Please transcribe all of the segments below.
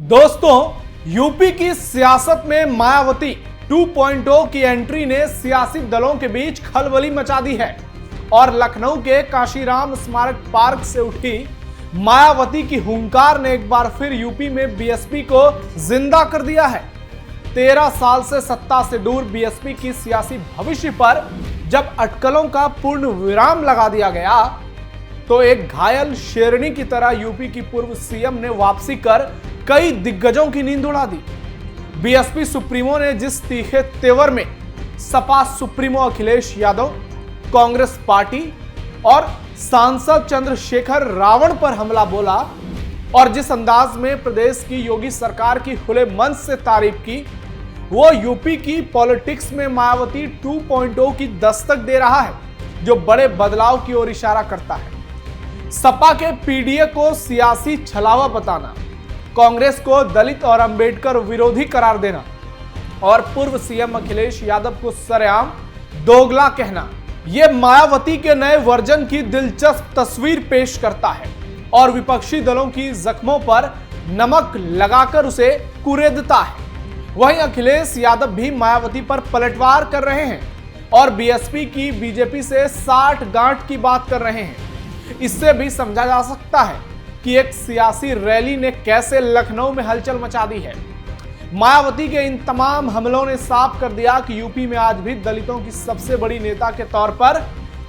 दोस्तों, यूपी की सियासत में मायावती 2.0 की एंट्री ने सियासी दलों के बीच खलबली मचा दी है और लखनऊ के काशीराम स्मारक पार्क से उठी मायावती की हुंकार ने एक बार फिर यूपी में बीएसपी को जिंदा कर दिया है। 13 साल से सत्ता से दूर बीएसपी की सियासी भविष्य पर जब अटकलों का पूर्ण विराम लगा दिया गया तो एक घायल शेरनी की तरह यूपी की पूर्व सीएम ने वापसी कर कई दिग्गजों की नींद उड़ा दी। बीएसपी सुप्रीमो ने जिस तीखे तेवर में सपा सुप्रीमो अखिलेश यादव, कांग्रेस पार्टी और सांसद चंद्रशेखर रावण पर हमला बोला और जिस अंदाज में प्रदेश की योगी सरकार की खुले मन से तारीफ की, वो यूपी की पॉलिटिक्स में मायावती 2.0 की दस्तक दे रहा है, जो बड़े बदलाव की ओर इशारा करता है। सपा के पीडीए को सियासी छलावा बताना, कांग्रेस को दलित और अंबेडकर विरोधी करार देना और पूर्व सीएम अखिलेश यादव को सरेआम दोगला कहना, यह मायावती के नए वर्जन की दिलचस्प तस्वीर पेश करता है और विपक्षी दलों की जख्मों पर नमक लगाकर उसे कुरेदता है। वहीं अखिलेश यादव भी मायावती पर पलटवार कर रहे हैं और बीएसपी की बीजेपी से 60 गांठ की बात कर रहे हैं। इससे भी समझा जा सकता है कि एक सियासी रैली ने कैसे लखनऊ में हलचल मचा दी है। मायावती के इन तमाम हमलों ने साफ कर दिया कि यूपी में आज भी दलितों की सबसे बड़ी नेता के तौर पर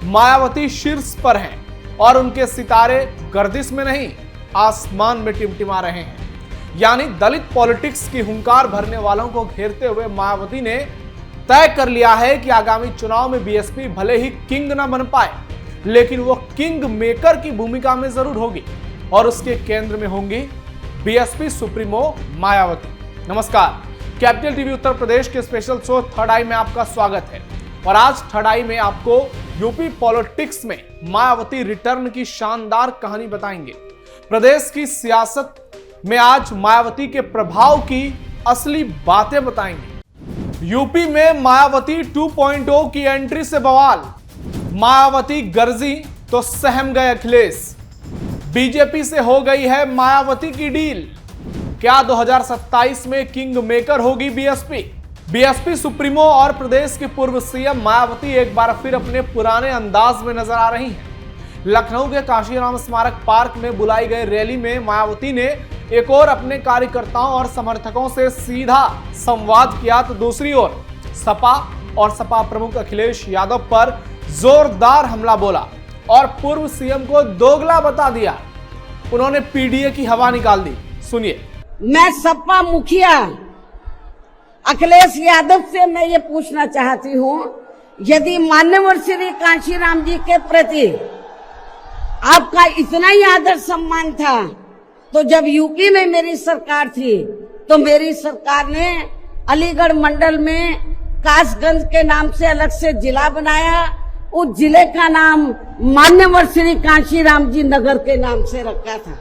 मायावती शीर्ष पर हैं और उनके सितारे गर्दिश में नहीं, आसमान में टिमटिमा रहे हैं। यानी दलित पॉलिटिक्स की हुंकार भरने वालों को घेरते हुए मायावती ने तय कर लिया है कि आगामी चुनाव में बीएसपी भले ही किंग ना बन पाए, लेकिन वो किंग मेकर की भूमिका में जरूर होगी और उसके केंद्र में होंगी बीएसपी सुप्रीमो मायावती। नमस्कार, कैपिटल टीवी उत्तर प्रदेश के स्पेशल शो थर्ड आई में आपका स्वागत है और आज थर्ड आई में आपको यूपी पॉलिटिक्स में मायावती रिटर्न की शानदार कहानी बताएंगे। प्रदेश की सियासत में आज मायावती के प्रभाव की असली बातें बताएंगे। यूपी में मायावती 2.0 की एंट्री से बवाल, मायावती गरजी तो सहम गए अखिलेश। बीजेपी से हो गई है मायावती की डील, क्या 2027 में किंग मेकर होगी बीएसपी? बीएसपी सुप्रीमो और प्रदेश के पूर्व सीएम मायावती एक बार फिर अपने पुराने अंदाज में नजर आ रही हैं। लखनऊ के काशीराम स्मारक पार्क में बुलाई गई रैली में मायावती ने एक और अपने कार्यकर्ताओं और समर्थकों से सीधा संवाद किया तो दूसरी ओर सपा और सपा प्रमुख अखिलेश यादव पर जोरदार हमला बोला और पूर्व सीएम को दोगला बता दिया। उन्होंने पीडीए की हवा निकाल दी। सुनिए। मैं सपा मुखिया अखिलेश यादव से मैं ये पूछना चाहती हूँ, यदि माननीय श्री काशीराम जी के प्रति आपका इतना ही आदर सम्मान था तो जब यूपी में मेरी सरकार थी तो मेरी सरकार ने अलीगढ़ मंडल में कासगंज के नाम से अलग से जिला बनाया। उस जिले का नाम मान्यवर श्री काशीराम जी नगर के नाम से रखा था।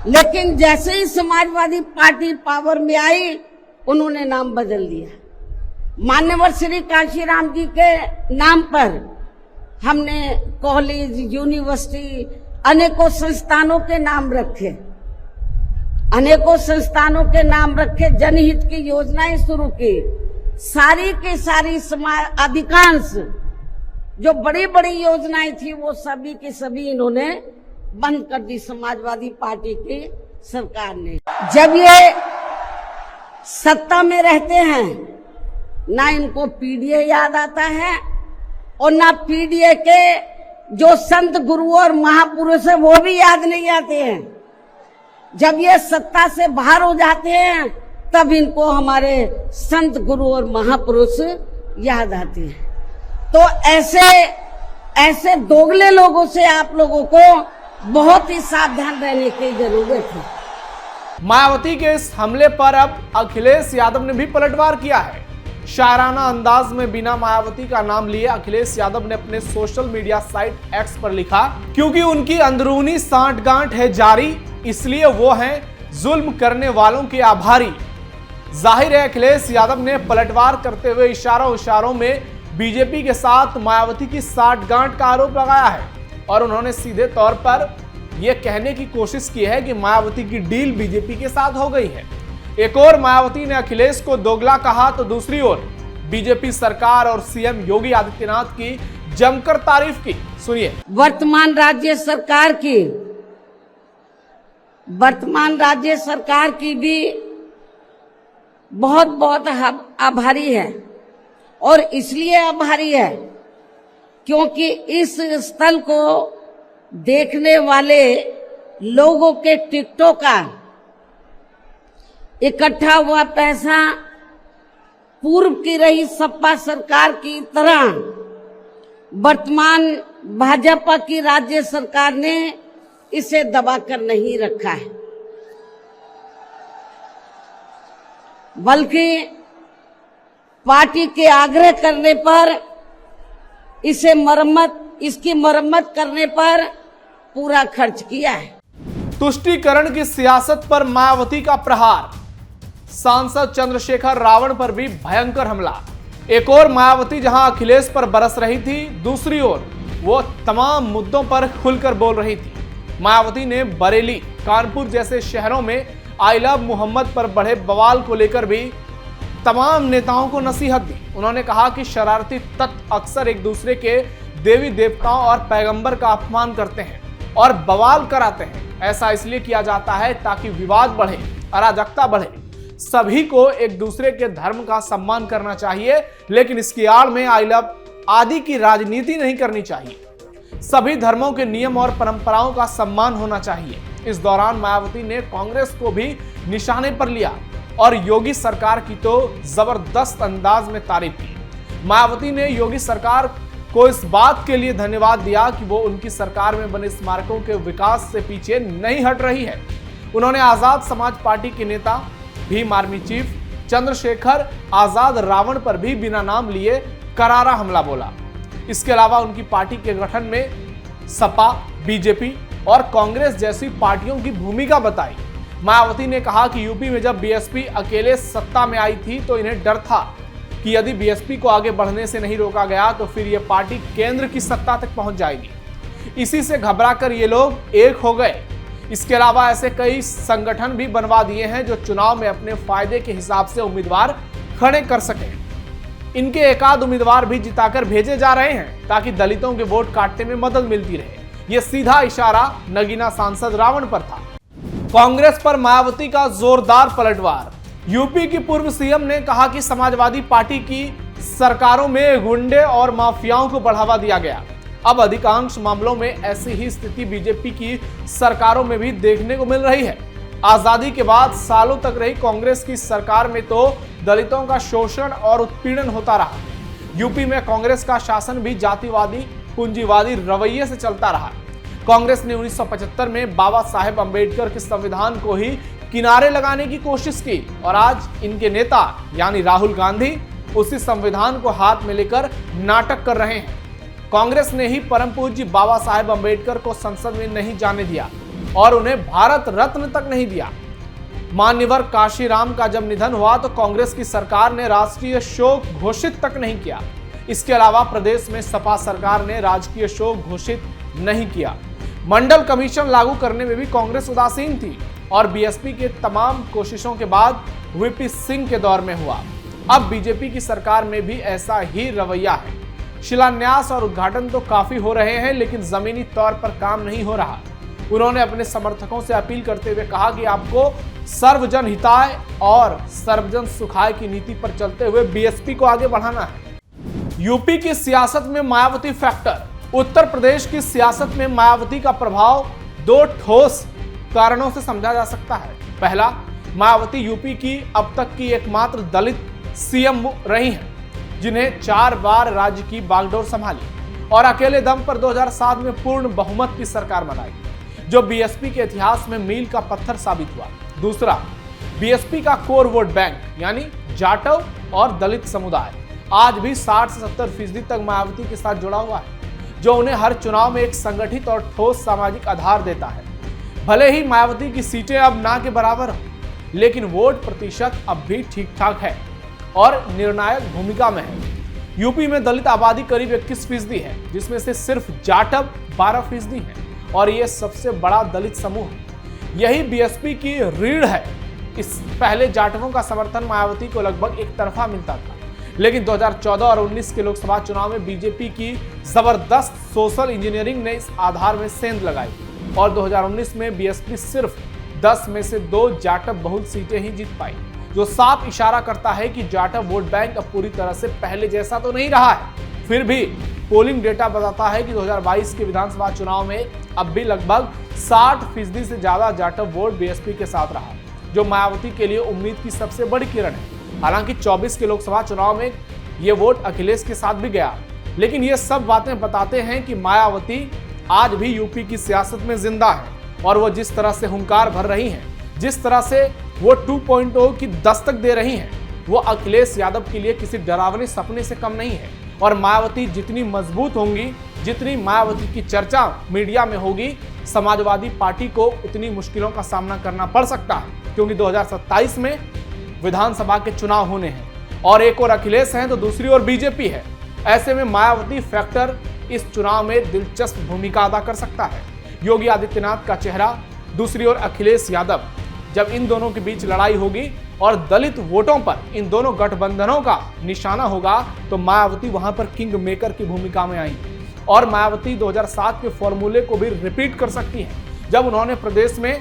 लेकिन जैसे ही समाजवादी पार्टी पावर में आई, उन्होंने नाम बदल दिया। मान्यवर श्री काशीराम जी के नाम पर हमने कॉलेज, यूनिवर्सिटी, अनेकों संस्थानों के नाम रखे, अनेकों संस्थानों के नाम रखे, जनहित की योजनाएं शुरू की। सारी के सारी समाज अधिकांश जो बड़ी बड़ी योजनाएं थी वो सभी की सभी इन्होंने बंद कर दी समाजवादी पार्टी की सरकार ने। जब ये सत्ता में रहते हैं ना इनको पीडीए याद आता है और ना पीडीए के जो संत गुरु और महापुरुष है वो भी याद नहीं आते हैं। जब ये सत्ता से बाहर हो जाते हैं तब इनको हमारे संत गुरु और महापुरुष याद आते हैं। तो ऐसे दोगले लोगों से आप लोगों को बहुत ही सावधान रहने की जरूरत है। मायावती के इस हमले पर अब अखिलेश यादव ने भी पलटवार किया है। शायराना अंदाज में बिना मायावती का नाम लिए अखिलेश यादव ने अपने सोशल मीडिया साइट एक्स पर लिखा, क्योंकि उनकी अंदरूनी सांठगांठ है जारी, इसलिए वो हैं जुल्म करने वालों के आभारी। जाहिर है अखिलेश यादव ने पलटवार करते हुए इशारों में बीजेपी के साथ मायावती की सांठगांठ का आरोप लगाया है और उन्होंने सीधे तौर पर ये कहने की कोशिश की है कि मायावती की डील बीजेपी के साथ हो गई है। एक और मायावती ने अखिलेश को दोगला कहा तो दूसरी ओर बीजेपी सरकार और सीएम योगी आदित्यनाथ की जमकर तारीफ की। सुनिए। वर्तमान राज्य सरकार की भी बहुत बहुत आभारी है, और इसलिए आभारी है क्योंकि इस स्थल को देखने वाले लोगों के टिकटों का इकट्ठा हुआ पैसा पूर्व की रही सपा सरकार की तरह वर्तमान भाजपा की राज्य सरकार ने इसे दबाकर नहीं रखा है, बल्कि पार्टी के आग्रह करने पर इसकी मरम्मत करने पर पूरा खर्च किया है। तुष्टीकरण की सियासत पर मायावती का प्रहार, सांसद चंद्रशेखर रावण पर भी भयंकर हमला। एक और मायावती जहां अखिलेश पर बरस रही थी, दूसरी ओर वो तमाम मुद्दों पर खुलकर बोल रही थी। मायावती ने बरेली, कानपुर जैसे शहरों में आई लव मोहम्मद पर बढ़े बवाल को लेकर भी तमाम नेताओं को नसीहत दी। उन्होंने कहा कि शरारती तत्व अक्सर एक दूसरे के देवी देवताओं और पैगंबर का अपमान करते हैं और बवाल कराते हैं। ऐसा इसलिए किया जाता है ताकि विवाद बढ़े, अराजकता बढ़े। सभी को एक दूसरे के धर्म का सम्मान करना चाहिए, लेकिन इसकी आड़ में आई लव आदि की राजनीति नहीं करनी चाहिए। सभी धर्मों के नियम और परंपराओं का सम्मान होना चाहिए। इस दौरान मायावती ने कांग्रेस को भी निशाने पर लिया और योगी सरकार की तो जबरदस्त अंदाज में तारीफ की। मायावती ने योगी सरकार को इस बात के लिए धन्यवाद दिया कि वो उनकी सरकार में बने स्मारकों के विकास से पीछे नहीं हट रही है। उन्होंने आजाद समाज पार्टी के नेता भीम आर्मी चीफ चंद्रशेखर आजाद रावण पर भी बिना नाम लिए करारा हमला बोला। इसके अलावा उनकी पार्टी के गठन में सपा, बीजेपी और कांग्रेस जैसी पार्टियों की भूमिका बताई। मायावती ने कहा कि यूपी में जब बीएसपी अकेले सत्ता में आई थी तो इन्हें डर था कि यदि बीएसपी को आगे बढ़ने से नहीं रोका गया तो फिर यह पार्टी केंद्र की सत्ता तक पहुंच जाएगी। इसी से घबराकर ये लोग एक हो गए। इसके अलावा ऐसे कई संगठन भी बनवा दिए हैं जो चुनाव में अपने फायदे के हिसाब से उम्मीदवार खड़े कर सकें। इनके एकाध उम्मीदवार भी जिताकर भेजे जा रहे हैं ताकि दलितों के वोट काटने में मदद मिलती रहे। यह सीधा इशारा नगीना सांसद रावण पर था। कांग्रेस पर मायावती का जोरदार पलटवार। यूपी की पूर्व सीएम ने कहा कि समाजवादी पार्टी की सरकारों में गुंडे और माफियाओं को बढ़ावा दिया गया। अब अधिकांश मामलों में ऐसी ही स्थिति बीजेपी की सरकारों में भी देखने को मिल रही है। आजादी के बाद सालों तक रही कांग्रेस की सरकार में तो दलितों का शोषण और उत्पीड़न होता रहा। यूपी में कांग्रेस का शासन भी जातिवादी, पूंजीवादी रवैये से चलता रहा। कांग्रेस ने 1975 में बाबा साहेब अंबेडकर के संविधान को ही किनारे लगाने की कोशिश की और आज इनके नेता यानी राहुल गांधी उसी संविधान को हाथ में लेकर नाटक कर रहे हैं। कांग्रेस ने ही परम पूज्य बाबा साहेब अंबेडकर को संसद में नहीं जाने दिया और उन्हें भारत रत्न तक नहीं दिया। मान्यवर काशीराम का जब निधन हुआ तो कांग्रेस की सरकार ने राष्ट्रीय शोक घोषित तक नहीं किया। इसके अलावा प्रदेश में सपा सरकार ने राजकीय शोक घोषित नहीं किया। मंडल कमीशन लागू करने में भी कांग्रेस उदासीन थी और बीएसपी के तमाम कोशिशों के बाद वीपी सिंह के दौर में हुआ। अब बीजेपी की सरकार में भी ऐसा ही रवैया है। शिलान्यास और उद्घाटन तो काफी हो रहे हैं लेकिन जमीनी तौर पर काम नहीं हो रहा। उन्होंने अपने समर्थकों से अपील करते हुए कहा कि आपको सर्वजन हिताय और सर्वजन सुखाय की नीति पर चलते हुए बीएसपी को आगे बढ़ाना है। यूपी की सियासत में मायावती फैक्टर। उत्तर प्रदेश की सियासत में मायावती का प्रभाव दो ठोस कारणों से समझा जा सकता है। पहला, मायावती यूपी की अब तक की एकमात्र दलित सीएम रही हैं जिन्हें 4 बार राज्य की बागडोर संभाली और अकेले दम पर 2007 में पूर्ण बहुमत की सरकार बनाई, जो बीएसपी के इतिहास में मील का पत्थर साबित हुआ। दूसरा, बीएसपी का कोर वोट बैंक यानी जाटव और दलित समुदाय आज भी 60 से 70% तक मायावती के साथ जुड़ा हुआ है, जो उन्हें हर चुनाव में एक संगठित और ठोस सामाजिक आधार देता है। भले ही मायावती की सीटें अब ना के बराबर हो, लेकिन वोट प्रतिशत अब भी ठीक ठाक है और निर्णायक भूमिका में है। यूपी में दलित आबादी करीब 21% है, जिसमें से सिर्फ जाटव 12% है और ये सबसे बड़ा दलित समूह है। यही बीएसपी की रीढ़ है। इस पहले जाटवों का समर्थन मायावती को लगभग एक तरफा मिलता था, लेकिन 2014 और 19 के लोकसभा चुनाव में बीजेपी की जबरदस्त सोशल इंजीनियरिंग ने इस आधार में सेंध लगाई और 2019 में बीएसपी सिर्फ 10 में से 2 जाटव बहुल सीटें ही जीत पाई, जो साफ इशारा करता है कि जाटव वोट बैंक अब पूरी तरह से पहले जैसा तो नहीं रहा है। फिर भी पोलिंग डेटा बताता है कि 2022 के विधानसभा चुनाव में अब भी लगभग 60% से ज्यादा जाटव वोट बीएसपी के साथ रहा, जो मायावती के लिए उम्मीद की सबसे बड़ी किरण है। हालांकि 24 के लोकसभा चुनाव में ये वोट अखिलेश के साथ भी गया, लेकिन ये सब बातें बताते हैं कि मायावती आज भी यूपी की सियासत में जिंदा है और वो जिस तरह से हुंकार भर रही हैं, जिस तरह से वो 2.0 की दस्तक दे रही हैं, वो अखिलेश यादव के लिए किसी डरावने सपने से कम नहीं है। और मायावती जितनी मजबूत होंगी, जितनी मायावती की चर्चा मीडिया में होगी, समाजवादी पार्टी को उतनी मुश्किलों का सामना करना पड़ सकता है, क्योंकि 2027 में विधानसभा के चुनाव होने हैं और एक और अखिलेश हैं तो दूसरी ओर बीजेपी है। ऐसे में मायावती फैक्टर इस चुनाव में दिलचस्प भूमिका अदा कर सकता है। योगी आदित्यनाथ का चेहरा, दूसरी ओर अखिलेश यादव। जब इन दोनों के बीच लड़ाई होगी और दलित वोटों पर इन दोनों गठबंधनों का निशाना होगा, तो मायावती वहां पर किंग मेकर की भूमिका में आएंगी और मायावती 2007 के फॉर्मूले को भी रिपीट कर सकती है, जब उन्होंने प्रदेश में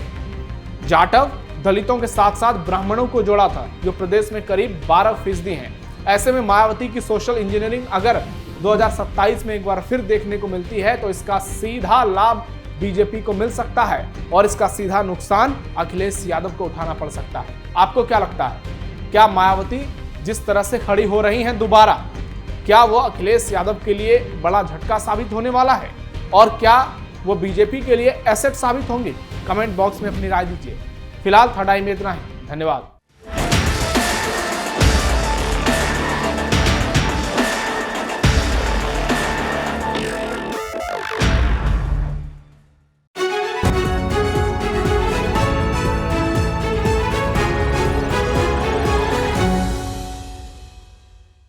जाटव दलितों के साथ साथ ब्राह्मणों को जोड़ा था, जो प्रदेश में करीब 12% हैं। ऐसे में मायावती की सोशल इंजीनियरिंग अगर 2027 में एक बार फिर देखने को मिलती है, तो इसका सीधा लाभ बीजेपी को मिल सकता है और इसका सीधा नुकसान अखिलेश यादव को उठाना पड़ सकता है। आपको क्या लगता है, क्या मायावती जिस तरह से खड़ी हो रही हैं दोबारा, क्या वो अखिलेश यादव के लिए बड़ा झटका साबित होने वाला है और क्या वो बीजेपी के लिए एसेट साबित होंगी? कमेंट बॉक्स में अपनी राय दीजिए। फिलहाल थर्ड आई में इतना ही। धन्यवाद।